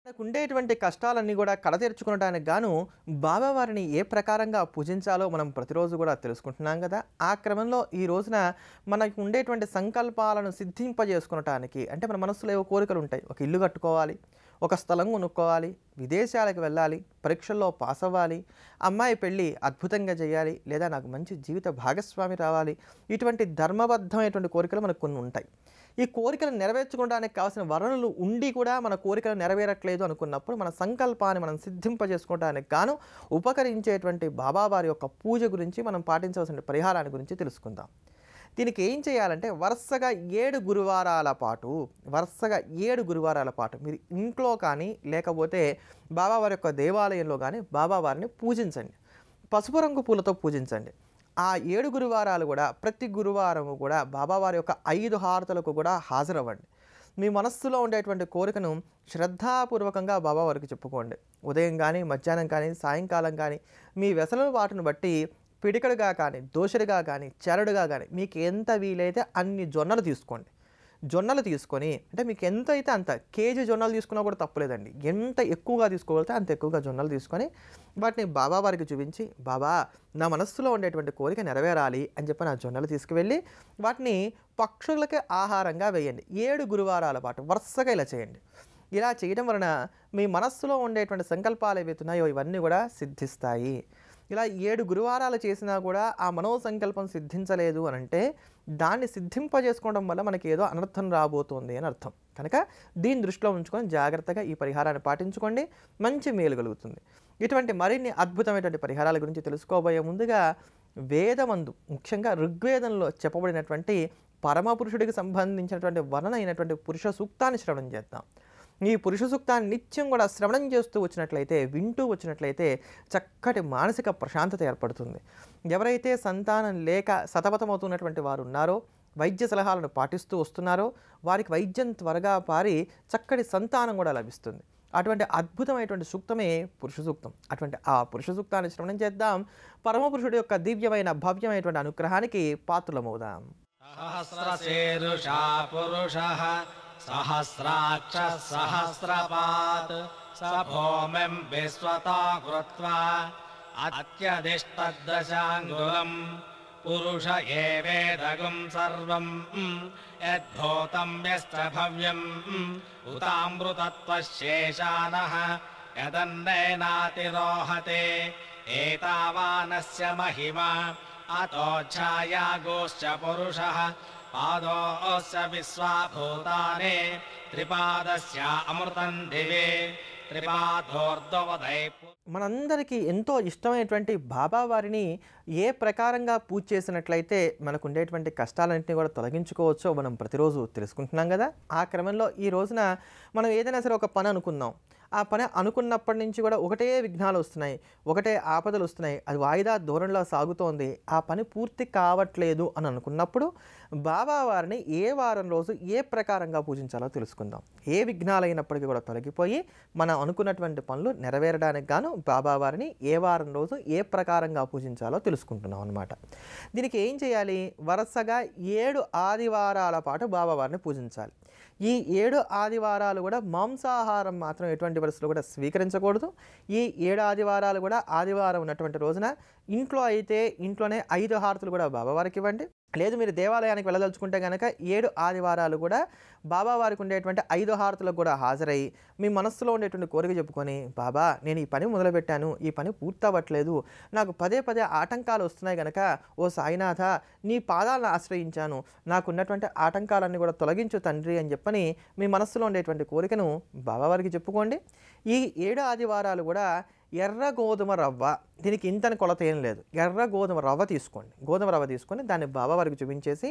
మనకుండేటువంటి కష్టాలన్నీ కూడా కడతీర్చుకునడానికి గాను బాబావారిని ఏ ప్రకారంగా పూజించాలో మనం ప్రతిరోజు కూడా తెలుసుకుంటున్నాం కదా. ఆ క్రమంలో ఈ రోజున మనకు ఉండేటువంటి సంకల్పాలను సిద్ధింపజేసుకునటానికి అంటే మన మనసులో ఏవో కోరికలు ఉంటాయి. ఒక ఇల్లు కట్టుకోవాలి, ఒక స్థలం కొనుక్కోవాలి, విదేశాలకు వెళ్ళాలి, పరీక్షల్లో పాస్ అవ్వాలి, అమ్మాయి పెళ్ళి అద్భుతంగా చేయాలి, లేదా నాకు మంచి జీవిత భాగస్వామి రావాలి. ఇటువంటి ధర్మబద్ధమైనటువంటి కోరికలు మనకు కొన్ని ఉంటాయి. ఈ కోరికలను నెరవేర్చుకోవడానికి కావాల్సిన వనరులు ఉండి కూడా మన కోరికలు నెరవేరట్లేదు అనుకున్నప్పుడు మన సంకల్పాన్ని మనం సిద్ధింపజేసుకోవడానికి గాను ఉపకరించేటువంటి బాబావారి యొక్క పూజ గురించి మనం పాటించవలసిన పరిహారాన్ని గురించి తెలుసుకుందాం. దీనికి ఏం చేయాలంటే వరుసగా 7 గురువారాల పాటు మీరు ఇంట్లో కానీ లేకపోతే బాబావారి యొక్క దేవాలయంలో కానీ బాబావారిని పూజించండి. పసుపు రంగు పూలతో పూజించండి. ఆ 7 గురువారాలు కూడా ప్రతి గురువారము కూడా బాబావారి యొక్క 5 హారతులకు కూడా హాజరవ్వండి. మీ మనస్సులో ఉండేటువంటి కోరికను శ్రద్ధాపూర్వకంగా బాబావారికి చెప్పుకోండి. ఉదయం కానీ, మధ్యాహ్నం కానీ, సాయంకాలం కానీ మీ వ్యసన వాటిని బట్టి పిడికడుగా కానీ, దోషడిగా కానీ, చెరడుగా కానీ మీకు ఎంత వీలైతే అన్ని జొన్నలు తీసుకొని అంటే మీకు ఎంత అయితే అంత కేజీ జొన్నలు తీసుకున్నా కూడా తప్పులేదండి. ఎంత ఎక్కువగా తీసుకోగలిగితే అంత ఎక్కువగా జొన్నలు తీసుకొని వాటిని బాబావారికి చూపించి, బాబా నా మనస్సులో ఉండేటువంటి కోరిక నెరవేరాలి అని చెప్పి నా జొన్నలు తీసుకువెళ్ళి వాటిని పక్షులకి ఆహారంగా వేయండి. 7 గురువారాల పాటు వరుసగా ఇలా చేయండి. ఇలా చేయడం వలన మీ మనస్సులో ఉండేటువంటి సంకల్పాలు ఏవైతున్నాయో ఇవన్నీ కూడా సిద్ధిస్తాయి. ఇలా 7 గురువారాలు చేసినా కూడా ఆ మనోసంకల్పం సిద్ధించలేదు అని అంటే దాన్ని సిద్ధింపజేసుకోవడం వల్ల మనకి ఏదో అనర్థం రాబోతోంది అని అర్థం. కనుక దీన్ని దృష్టిలో ఉంచుకొని జాగ్రత్తగా ఈ పరిహారాన్ని పాటించుకోండి, మంచి మేలు కలుగుతుంది. ఇటువంటి మరిన్ని అద్భుతమైనటువంటి పరిహారాల గురించి తెలుసుకోబోయే ముందుగా వేదమందు ముఖ్యంగా ఋగ్వేదంలో చెప్పబడినటువంటి పరమపురుషుడికి సంబంధించినటువంటి వర్ణన అయినటువంటి పురుష సూక్తాన్ని శ్రవణం చేద్దాం. ఈ పురుష సూక్తాన్ని నిత్యం కూడా శ్రవణం చేస్తూ వచ్చినట్లయితే, వింటూ వచ్చినట్లయితే చక్కటి మానసిక ప్రశాంతత ఏర్పడుతుంది. ఎవరైతే సంతానం లేక సతమతమవుతున్నటువంటి వారు ఉన్నారో, వైద్య సలహాలను పాటిస్తూ వస్తున్నారో వారికి వైద్యం త్వరగా పారి చక్కటి సంతానం కూడా లభిస్తుంది. అటువంటి అద్భుతమైనటువంటి సూక్తమే పురుష సూక్తం. అటువంటి ఆ పురుష సూక్తాన్ని శ్రవణం చేద్దాం. పరమపురుషుడి యొక్క దివ్యమైన భవ్యమైనటువంటి అనుగ్రహానికి పాత్రలమవుదాం. సహస్రశీర్షా పురుషః సహస్రాక్ష సహస్రపాత్ స భూమిం విశ్వతా కృత్వా అత్యధిష్టదశాంగులం పురుష ఏవేదగుం సర్వం యద్భూతం యశ్చ భవ్యం ఉతామృతత్వశేషానః యదన్నేనాతిరోహతే ఏతావానస్య మహిమా అతోఛాయాగోశ్చ పురుషః పాదోస్య విశ్వాభూతాని త్రిపాదస్య అమృతం దివే త్రిపాదోర్ధ్వదై. మనందరికీ ఎంతో ఇష్టమైనటువంటి బాబావారిని ఏ ప్రకారంగా పూజ చేసినట్లయితే మనకు ఉండేటువంటి కష్టాలన్నింటినీ కూడా తొలగించుకోవచ్చో మనం ప్రతిరోజు తెలుసుకుంటున్నాం కదా. ఆ క్రమంలో ఈ రోజున మనం ఏదైనా సరే ఒక పని అనుకుందాం. ఆ పని అనుకున్నప్పటి నుంచి కూడా ఒకటే విఘ్నాలు వస్తున్నాయి, ఒకటే ఆపదలు వస్తున్నాయి, అది వాయిదా ధోరణిలో సాగుతోంది, ఆ పని పూర్తి కావట్లేదు అని అనుకున్నప్పుడు బాబావారిని ఏ వారం రోజు ఏ ప్రకారంగా పూజించాలో తెలుసుకుందాం. ఏ విఘ్నాలైనప్పటికీ కూడా తొలగిపోయి మనం అనుకున్నటువంటి పనులు నెరవేరడానికి గాను బాబావారిని ఏ వారం రోజు ఏ ప్రకారంగా పూజించాలో తెలుసుకుంటున్నాం అన్నమాట. దీనికి ఏం చేయాలి? వరుసగా 7 ఆదివారాల పాటు బాబావారిని పూజించాలి. ఈ 7 ఆదివారాలు కూడా మాంసాహారం మాత్రం ఎటువంటి పరిస్థితుల్లో కూడా స్వీకరించకూడదు. ఈ 7 ఆదివారాలు కూడా ఆదివారం ఉన్నటువంటి రోజున ఇంట్లో అయితే ఇంట్లోనే 5 హారతులు కూడా బాబావారికి ఇవ్వండి. లేదు మీరు దేవాలయానికి వెళ్ళదలుచుకుంటే కనుక 7 ఆదివారాలు కూడా బాబావారికి ఉండేటువంటి 5 హారతులకు కూడా హాజరై మీ మనస్సులో ఉండేటువంటి కోరిక చెప్పుకొని, బాబా నేను ఈ పని మొదలుపెట్టాను, ఈ పని పూర్తవ్వట్లేదు, నాకు పదే పదే ఆటంకాలు వస్తున్నాయి కనుక ఓ సాయినాథ నీ పాదాలను ఆశ్రయించాను, నాకున్నటువంటి ఆటంకాలన్నీ కూడా తొలగించు తండ్రి అని చెప్పని మీ మనస్సులో ఉండేటువంటి కోరికను బాబావారికి చెప్పుకోండి. ఈ 7 ఆదివారాలు కూడా ఎర్ర గోధుమ రవ్వ, దీనికి ఇంతని కొలత ఏం లేదు, ఎర్ర గోధుమ రవ్వ తీసుకోండి. గోధుమ రవ్వ తీసుకొని దాన్ని బాబావారికి చూపించేసి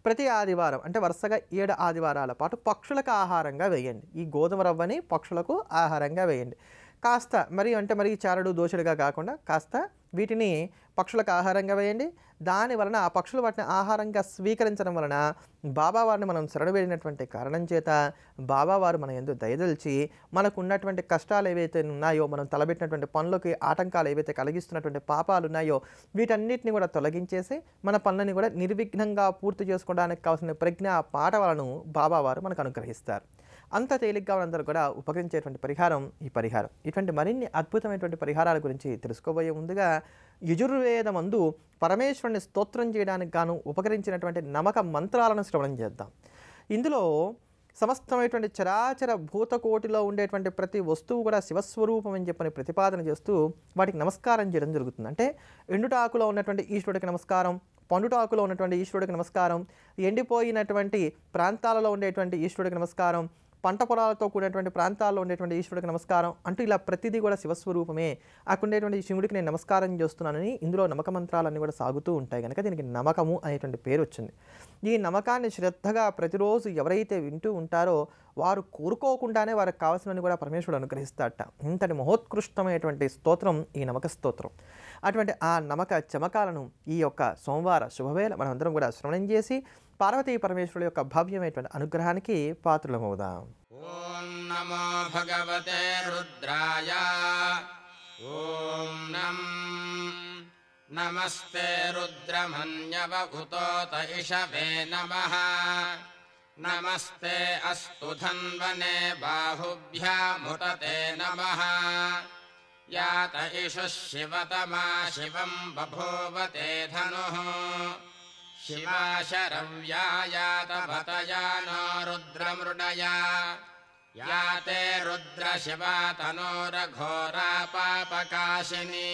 ప్రతి ఆదివారం అంటే వరుసగా 7 ఆదివారాల పాటు పక్షులకు ఆహారంగా వేయండి. ఈ గోధుమ రవ్వని పక్షులకు ఆహారంగా వేయండి. కాస్త మరి చారడు దోషుడిగా కాకుండా కాస్త వీటిని పక్షులకు ఆహారంగా వేయండి. దాని వలన ఆ పక్షులు వాటిని ఆహారంగా స్వీకరించడం వలన బాబావారిని మనం శరణు వేడినటువంటి కారణం చేత బాబావారు మన యందు దయదలిచి మనకు ఉన్నటువంటి కష్టాలు ఏవైతే ఉన్నాయో, మనం తలబెట్టినటువంటి పనులకి ఆటంకాలు ఏవైతే కలిగిస్తున్నటువంటి పాపాలు ఉన్నాయో వీటన్నిటిని కూడా తొలగించేసి మన పనులని కూడా నిర్విఘ్నంగా పూర్తి చేసుకోవడానికి కావాల్సిన ప్రజ్ఞ పాఠవాలను బాబావారు మనకు అనుగ్రహిస్తారు. అంత తేలిగ్గా మనందరూ కూడా ఉపకరించేటువంటి పరిహారం ఈ పరిహారం. ఇటువంటి మరిన్ని అద్భుతమైనటువంటి పరిహారాల గురించి తెలుసుకోబోయే ముందుగా యజుర్వేదమందు పరమేశ్వరుని స్తోత్రం చేయడానికి గాను ఉపకరించినటువంటి నమక మంత్రాలను శ్రవణం చేద్దాం. ఇందులో సమస్తమైనటువంటి చరాచర భూతకోటిలో ఉండేటువంటి ప్రతి వస్తువు కూడా శివస్వరూపం అని చెప్పని ప్రతిపాదన చేస్తూ వాటికి నమస్కారం చేయడం జరుగుతుంది. అంటే ఎండుటాకులో ఉన్నటువంటి ఈశ్వరుడికి నమస్కారం, పండుటాకులో ఉన్నటువంటి ఈశ్వరుడికి నమస్కారం, ఎండిపోయినటువంటి ప్రాంతాలలో ఉండేటువంటి ఈశ్వరుడికి నమస్కారం, పంట పొలాలతో కూడినటువంటి ప్రాంతాల్లో ఉండేటువంటి ఈశ్వరుడికి నమస్కారం అంటూ ఇలా ప్రతిదీ కూడా శివస్వరూపమే. అక్కడ ఉండేటువంటి శివుడికి నేను నమస్కారం చేస్తున్నానని ఇందులో నమక మంత్రాలన్నీ కూడా సాగుతూ ఉంటాయి కనుక దీనికి నమకము అనేటువంటి పేరు వచ్చింది. ఈ నమకాన్ని శ్రద్ధగా ప్రతిరోజు ఎవరైతే వింటూ ఉంటారో వారు కోరుకోకుండానే వారికి కావాల్సినవి కూడా పరమేశ్వరుడు అనుగ్రహిస్తాడట. ఇంతటి మహోత్కృష్టమైనటువంటి స్తోత్రం ఈ నమక స్తోత్రం. అటువంటి ఆ నమక చమకాలను ఈ యొక్క సోమవార శుభవేళ మనమందరం కూడా శ్రవణం చేసి పార్వతీ పరమేశ్వరుడు యొక్క భవ్యమైనటువంటి అనుగ్రహానికి పాత్రులమవుదాం. ఓం నమో భగవతే రుద్రాయ. ఓం నమస్తే రుద్రమన్యవ ఉతోత ఇషవే నమః. నమస్తే అస్తు ధన్వనే బాహుభ్యాముతతే నమః. యాత ఇషు శివతమా శివం బభూవతే ధనుః. శివాశరవ్యాయాతభతయానో రుద్రమృడయా. యాతే రుద్రశివా తనోరఘోరా పాపకాశినీ.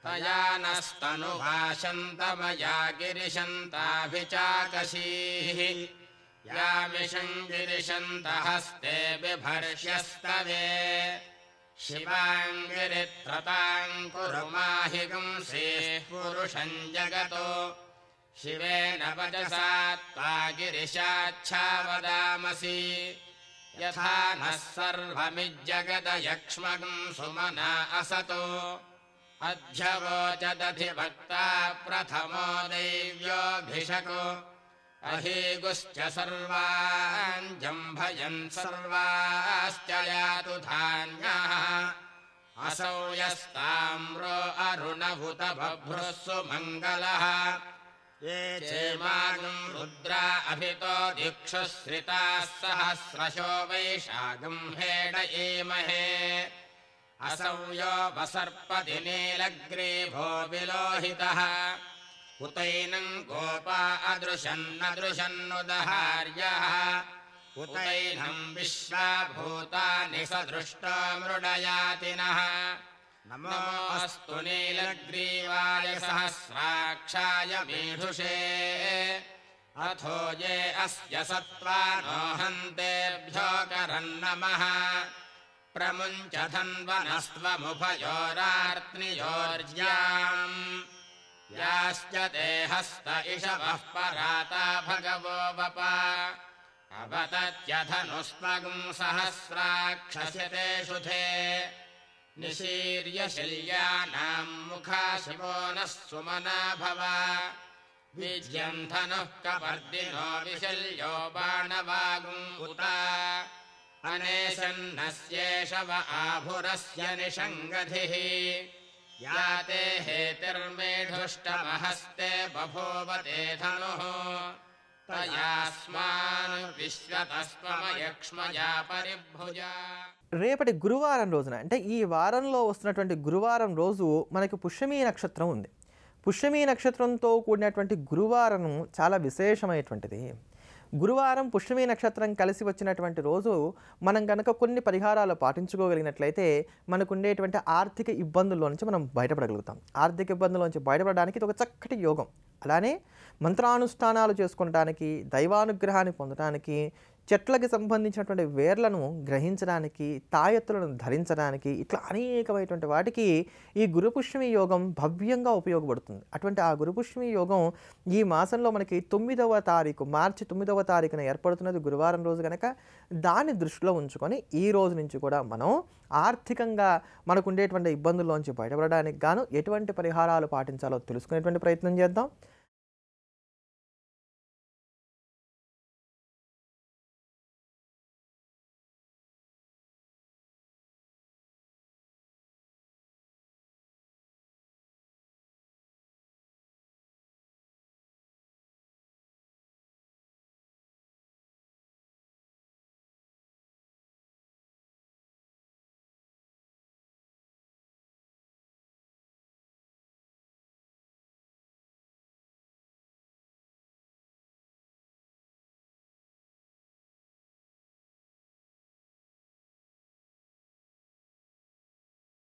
తయా నస్తనుభాషంతమయా గిరిశంతాభిచాకశీః. యామిషం గిరిశంతహస్తే బిభర్ష్యస్తవే. శివాంగిరిత్రతాం కురు మాహిగుంసేః పురుషం జగతో. శివేన వచసా త్వా గిరిశాచ్ఛావదామసి. యథా నః సర్వమిజ్జగదయక్ష్మగం సుమనా అసతో. అధ్యవోచదధివక్తా ప్రథమో దైవ్యోభిషకో. అహీగుశ్చ సర్వాన్ జంభయన్ సర్వాశ్చ యాతు ధాన్యాః. అసౌ యస్తామ్రో అరుణభుత బభ్రుః సుమంగళః. ये चेमागं रुद्रा अभितो दिक्षुश्रिताः सहस्रशो वैशाखं हेडयेमहे. असौ यो वसर्पति नीलग्रीभो विलोहितः. उतैनं गोपा अदृशन्नदृशन्नुदहार्यः. उतैनं विश्वाभूतानि सदृष्टो मृडयातिनः. नमोऽस्तु नीलग्रीवाय सहस्राक्षाय मीढुषे. अथो ये अस्य सत्त्वानो हन्तेभ्यो करन्नमः. प्रमुञ्च धन्वनस्त्वमुभयोरार्त्नियोर्ज्याम्. याश्च ते हस्त इषवः पराता भगवो वपा. अवतत्यधनुस्मगुं सहस्राक्षस्य शुथे. निशीर्य शल्यानां मुखा शिवो नः सुमना भव. विज्यन्धनुः कपर्दिनो विशल्यो बाणवागुं उत. अनेशन्नस्येषव आभुरस्य निषङ्गधिः. याते हेतिर्मेढुष्टमहस्ते बभूवते धनुः. तयास्मान् विश्वतस्त्वमयक्ष्मया परिभुजा. రేపటి గురువారం రోజున అంటే ఈ వారంలో వస్తున్నటువంటి గురువారం రోజు మనకి పుష్యమీ నక్షత్రం ఉంది. పుష్యమీ నక్షత్రంతో కూడినటువంటి గురువారం చాలా విశేషమైనటువంటిది. గురువారం పుష్యమీ నక్షత్రం కలిసి వచ్చినటువంటి రోజు మనం కనుక కొన్ని పరిహారాలు పాటించుకోగలిగినట్లయితే మనకు ఉండేటువంటి ఆర్థిక ఇబ్బందుల్లో నుంచి మనం బయటపడగలుగుతాం. ఆర్థిక ఇబ్బందుల నుంచి బయటపడడానికి ఇది ఒక చక్కటి యోగం. అలానే మంత్రానుష్ఠానాలు చేసుకోవడానికి, దైవానుగ్రహాన్ని పొందడానికి, చెట్లకి సంబంధించినటువంటి వేర్లను గ్రహించడానికి, తాయెత్తులను ధరించడానికి, ఇట్లా అనేకమైనటువంటి వాటికి ఈ గురుపుష్యమి యోగం భవ్యంగా ఉపయోగపడుతుంది. అటువంటి ఆ గురుపుష్యమి యోగం ఈ మాసంలో మనకి 9వ తారీఖు మార్చి 9వ తారీఖున ఏర్పడుతున్నది గురువారం రోజు కనుక దాన్ని దృష్టిలో ఉంచుకొని ఈ రోజు నుంచి కూడా మనం ఆర్థికంగా మనకు ఉండేటువంటి ఇబ్బందుల్లోంచి బయటపడడానికి గాను ఎటువంటి పరిహారాలు పాటించాలో తెలుసుకునేటువంటి ప్రయత్నం చేద్దాం.